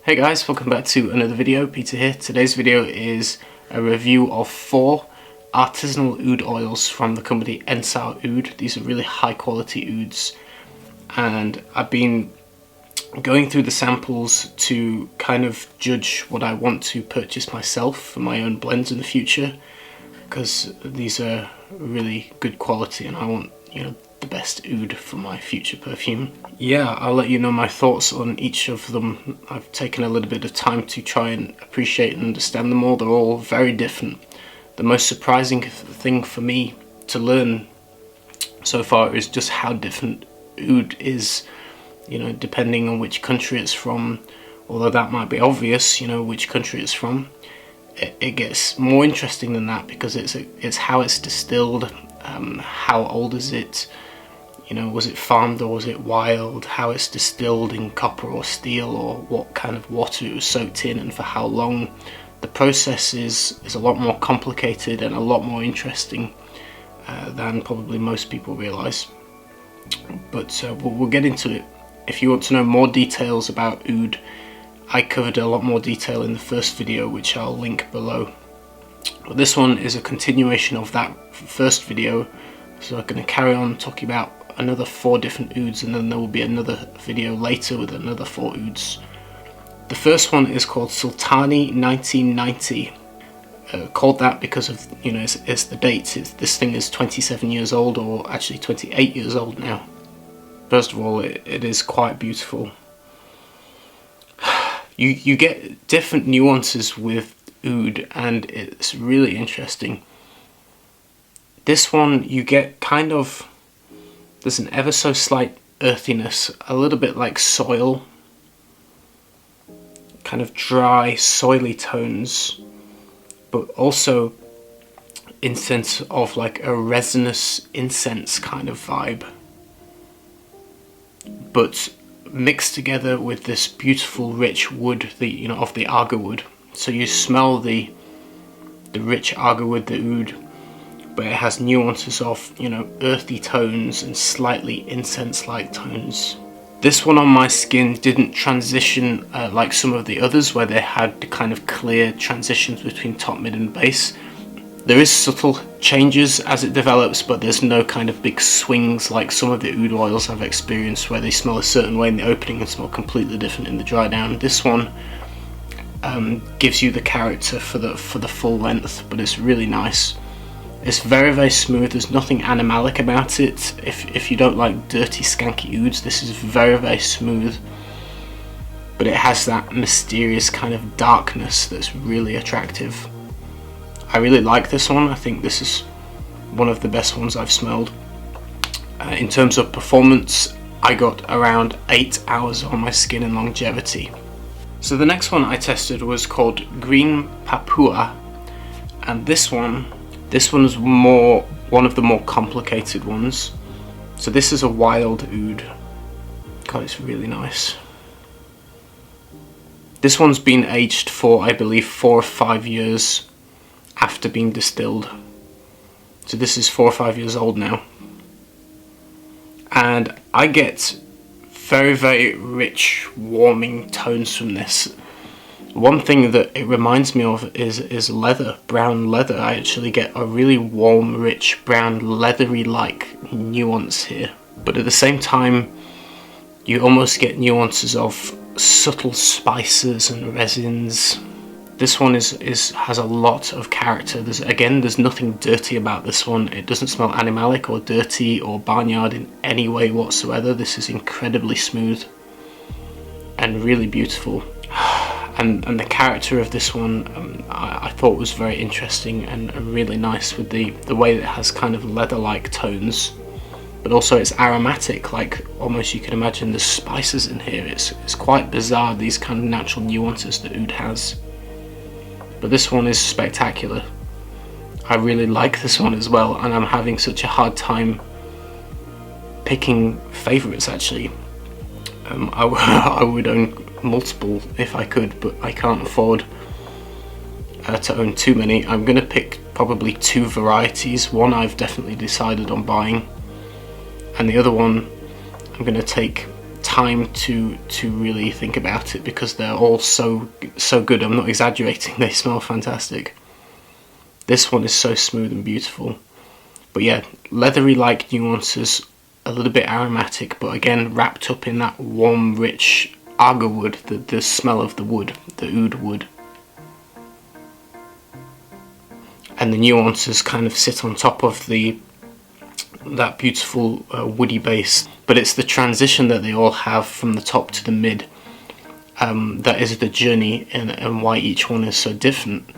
Hey guys, welcome back to another video. Peter here. Today's video is a review of 4 artisanal oud oils from the company Ensar Oud. These are really high quality ouds, and I've been going through the samples to kind of judge what I want to purchase myself for my own blends in the future, because these are really good quality and I want, the best oud for my future perfume. Yeah, I'll let you know my thoughts on each of them. I've taken a little bit of time to try and appreciate and understand them all. They're all very different. The most surprising thing for me to learn so far is just how different oud is, depending on which country it's from. Although that might be obvious, which country it's from. It gets more interesting than that because it's how it's distilled, how old is it, was it farmed or was it wild, how it's distilled in copper or steel, or what kind of water it was soaked in and for how long. The process is a lot more complicated and a lot more interesting than probably most people realise. But we'll get into it. If you want to know more details about oud, I covered a lot more detail in the first video, which I'll link below. But this one is a continuation of that first video, so I'm going to carry on talking about another 4 different ouds, and then there will be another video later with another 4 ouds. The first one is called Sultani 1990. Called that because of, it's the date. This thing is 27 years old, or actually 28 years old now. First of all, it is quite beautiful. You get different nuances with oud, and it's really interesting. This one, you get there's an ever so slight earthiness, a little bit like soil, kind of dry, soily tones, but also incense of like a resinous incense kind of vibe, but mixed together with this beautiful rich wood, of the agar wood. So you smell the rich agar wood, the oud, but it has nuances of, earthy tones and slightly incense-like tones. This one on my skin didn't transition like some of the others, where they had kind of clear transitions between top, mid and base. There is subtle changes as it develops, but there's no kind of big swings like some of the oud oils I've experienced, where they smell a certain way in the opening and smell completely different in the dry down. This one gives you the character for the full length, but it's really nice. It's very, very smooth. There's nothing animalic about it. If you don't like dirty, skanky ouds, this is very, very smooth. But it has that mysterious kind of darkness that's really attractive. I really like this one. I think this is one of the best ones I've smelled. In terms of performance, I got around 8 hours on my skin in longevity. So the next one I tested was called Green Papua, and this one is one of the more complicated ones. So this is a wild oud. God, it's really nice. This one's been aged for, I believe, 4 or 5 years after being distilled. So this is 4 or 5 years old now. And I get very, very rich, warming tones from this. One thing that it reminds me of is leather, brown leather. I actually get a really warm, rich, brown, leathery-like nuance here. But at the same time, you almost get nuances of subtle spices and resins. This one has a lot of character. There's nothing dirty about this one. It doesn't smell animalic or dirty or barnyard in any way whatsoever. This is incredibly smooth and really beautiful. And the character of this one I thought was very interesting and really nice, with the way that it has kind of leather-like tones, but also it's aromatic, like almost you can imagine there's spices in here. It's quite bizarre, these kind of natural nuances that oud has. But this one is spectacular. I really like this one as well, and I'm having such a hard time picking favourites actually. I would own multiple if I could, but I can't afford to own too many. I'm going to pick probably 2 varieties. One I've definitely decided on buying, and the other one I'm going to take time to really think about it, because they're all so good. I'm not exaggerating, they smell fantastic. This one is so smooth and beautiful. But yeah, leathery-like nuances, a little bit aromatic, but again wrapped up in that warm, rich agar wood, the smell of the wood, the oud wood. And the nuances kind of sit on top of that beautiful woody base. But it's the transition that they all have from the top to the mid that is the journey, and why each one is so different.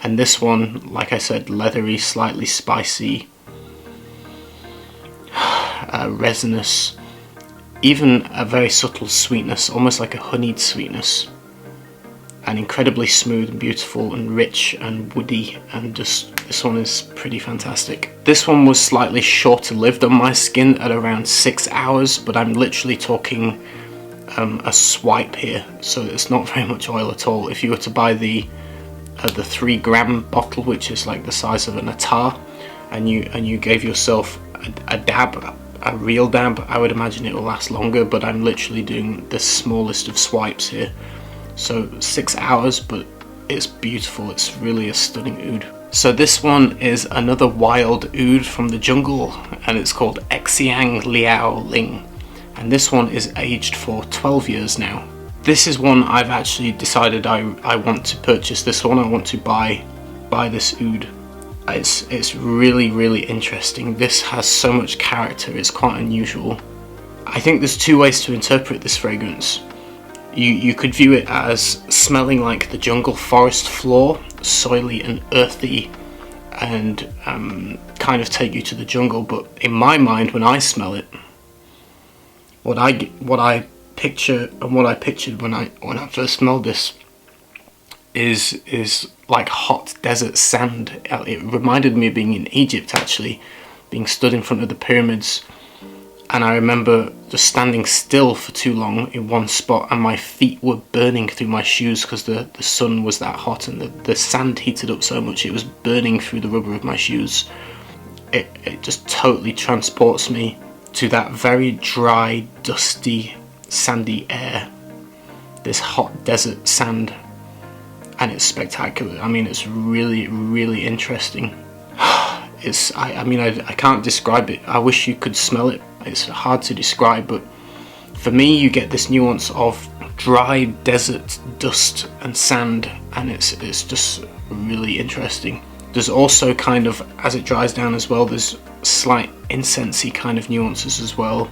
And this one, like I said, leathery, slightly spicy, resinous, even a very subtle sweetness, almost like a honeyed sweetness, and incredibly smooth and beautiful and rich and woody, and just, this one is pretty fantastic. This one was slightly shorter lived on my skin at around 6 hours, but I'm literally talking a swipe here, so it's not very much oil at all. If you were to buy the 3-gram bottle, which is like the size of an attar, and you gave yourself a dab, a real dab, I would imagine it will last longer, but I'm literally doing the smallest of swipes here. So 6 hours, but it's beautiful. It's really a stunning oud. So this one is another wild oud from the jungle, and it's called Xiang, Liao, Ling. And this one is aged for 12 years now. This is one I've actually decided I want to purchase. This one I want to buy this oud. It's really interesting. This has so much character, it's quite unusual. I think there's two ways to interpret this fragrance. You could view it as smelling like the jungle forest floor, soily and earthy, and kind of take you to the jungle. But in my mind, when I smell it, what I picture and what I pictured when I first smelled this is like hot desert sand. It reminded me of being in Egypt, actually, being stood in front of the pyramids. And I remember just standing still for too long in one spot, and my feet were burning through my shoes because the sun was that hot, and the sand heated up so much it was burning through the rubber of my shoes. It just totally transports me to that very dry, dusty, sandy air. This hot desert sand. And it's spectacular. I mean, it's really interesting. I can't describe it. I wish you could smell it. It's hard to describe, but for me, you get this nuance of dry desert dust and sand, and it's just really interesting. There's also kind of, as it dries down as well, there's slight incensey kind of nuances as well,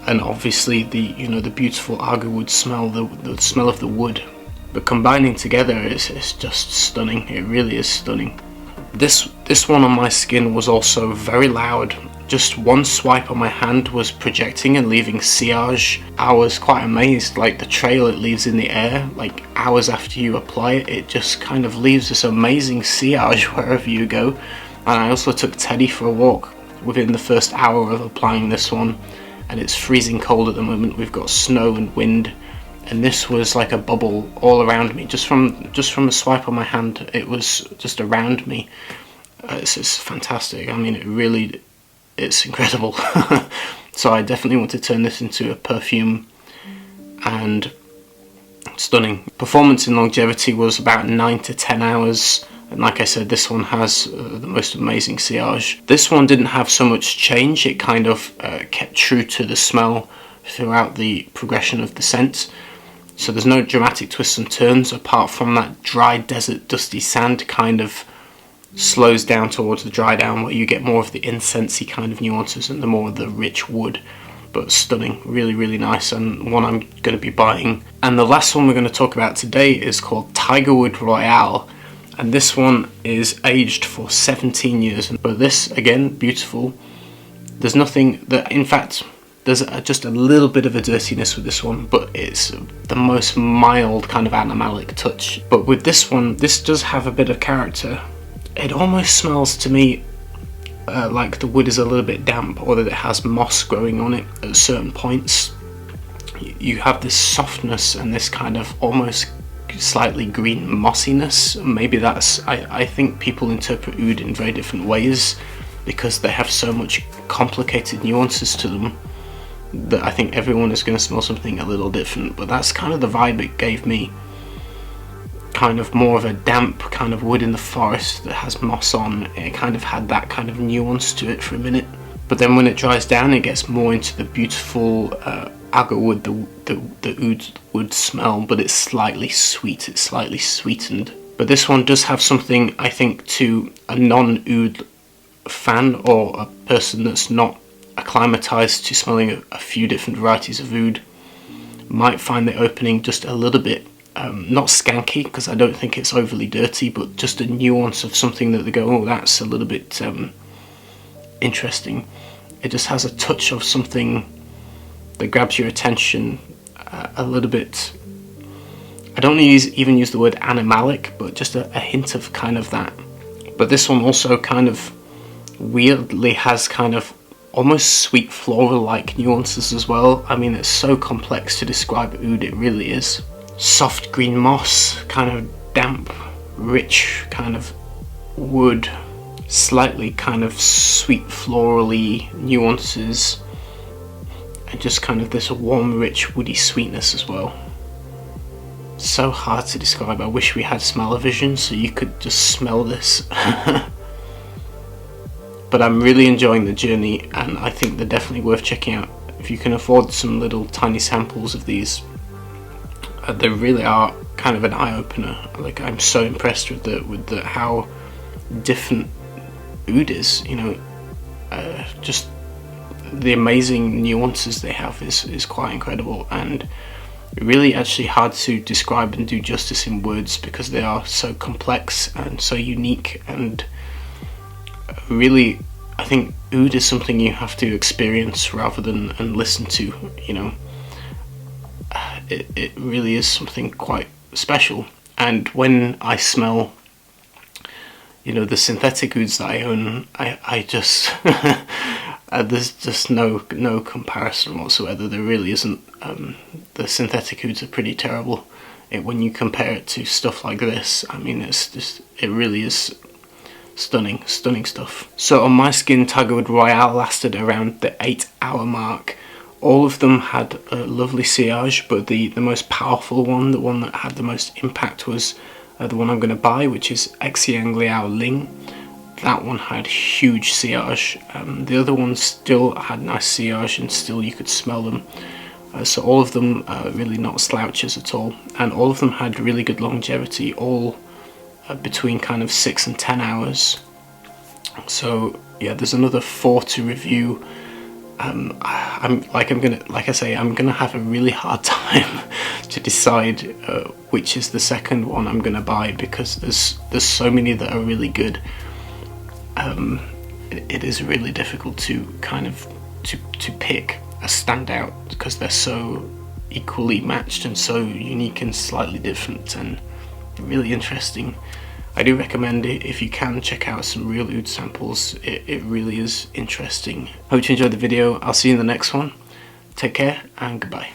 and obviously the beautiful agar wood smell, the smell of the wood. But combining together, it's just stunning. It really is stunning. This one on my skin was also very loud. Just one swipe on my hand was projecting and leaving sillage. I was quite amazed, like the trail it leaves in the air, like hours after you apply it, it just kind of leaves this amazing sillage wherever you go. And I also took Teddy for a walk within the first hour of applying this one, and it's freezing cold at the moment. We've got snow and wind, and this was like a bubble all around me, just from a swipe on my hand. It was just around me. It's fantastic. I mean, it's incredible. So I definitely want to turn this into a perfume, and stunning. Performance and longevity was about 9 to 10 hours, and like I said, this one has the most amazing sillage. This one didn't have so much change. It kind of kept true to the smell throughout the progression of the scent. So there's no dramatic twists and turns, apart from that dry desert dusty sand kind of slows down towards the dry down, where you get more of the incensey kind of nuances and the more of the rich wood. But stunning, really nice, and one I'm going to be buying. And the last one we're going to talk about today is called Tigerwood Royale, and this one is aged for 17 years. But this, again, beautiful. There's nothing that, in fact, there's just a little bit of a dirtiness with this one, but it's the most mild kind of animalic touch. But with this one, this does have a bit of character. It almost smells to me like the wood is a little bit damp, or that it has moss growing on it at certain points. You have this softness and this kind of almost slightly green mossiness. Maybe that's, I think people interpret oud in very different ways because they have so much complicated nuances to them. that I think everyone is going to smell something a little different, but that's kind of the vibe it gave me. Kind of more of a damp kind of wood in the forest that has moss on. It kind of had that kind of nuance to it for a minute, but then when it dries down, it gets more into the beautiful agar wood, the oud wood smell, but it's slightly sweet, it's slightly sweetened. But this one does have something, I think, to a non-oud fan or a person that's not acclimatized to smelling a few different varieties of oud might find the opening just a little bit not skanky, because I don't think it's overly dirty, but just a nuance of something that they go, oh, that's a little bit interesting. It just has a touch of something that grabs your attention a little bit. I don't even use the word animalic, but just a hint of kind of that. But this one also kind of weirdly has kind of almost sweet floral-like nuances as well. I mean, it's so complex to describe oud, it really is. Soft green moss, kind of damp, rich kind of wood, slightly kind of sweet florally nuances, and just kind of this warm, rich, woody sweetness as well. So hard to describe. I wish we had smell-o-vision so you could just smell this. But I'm really enjoying the journey, and I think they're definitely worth checking out. If you can afford some little tiny samples of these, they really are kind of an eye-opener. Like, I'm so impressed with the how different oud is, you know. Just the amazing nuances they have is quite incredible, and really actually hard to describe and do justice in words, because they are so complex and so unique. And really, I think oud is something you have to experience rather than listen to, you know. It really is something quite special. And when I smell, you know, the synthetic ouds that I own, I just there's just no comparison whatsoever. There really isn't. The synthetic ouds are pretty terrible. When you compare it to stuff like this, I mean, it really is stunning stuff. So on my skin, Tigerwood Royale lasted around the 8-hour mark. All of them had a lovely sillage, but the most powerful one, the one that had the most impact, was the one I'm going to buy, which is Xiang Liao Ling. That one had huge sillage. The other ones still had nice sillage, and still you could smell them. So all of them really not slouches at all, and all of them had really good longevity, all between kind of 6 and 10 hours. So yeah, there's another 4 to review. I'm gonna have a really hard time to decide which is the second one I'm gonna buy, because there's so many that are really good. It is really difficult to kind of to pick a standout, because they're so equally matched and so unique and slightly different and really interesting. I do recommend it if you can check out some real oud samples. It really is interesting. Hope you enjoyed the video. I'll see you in the next one. Take care and goodbye.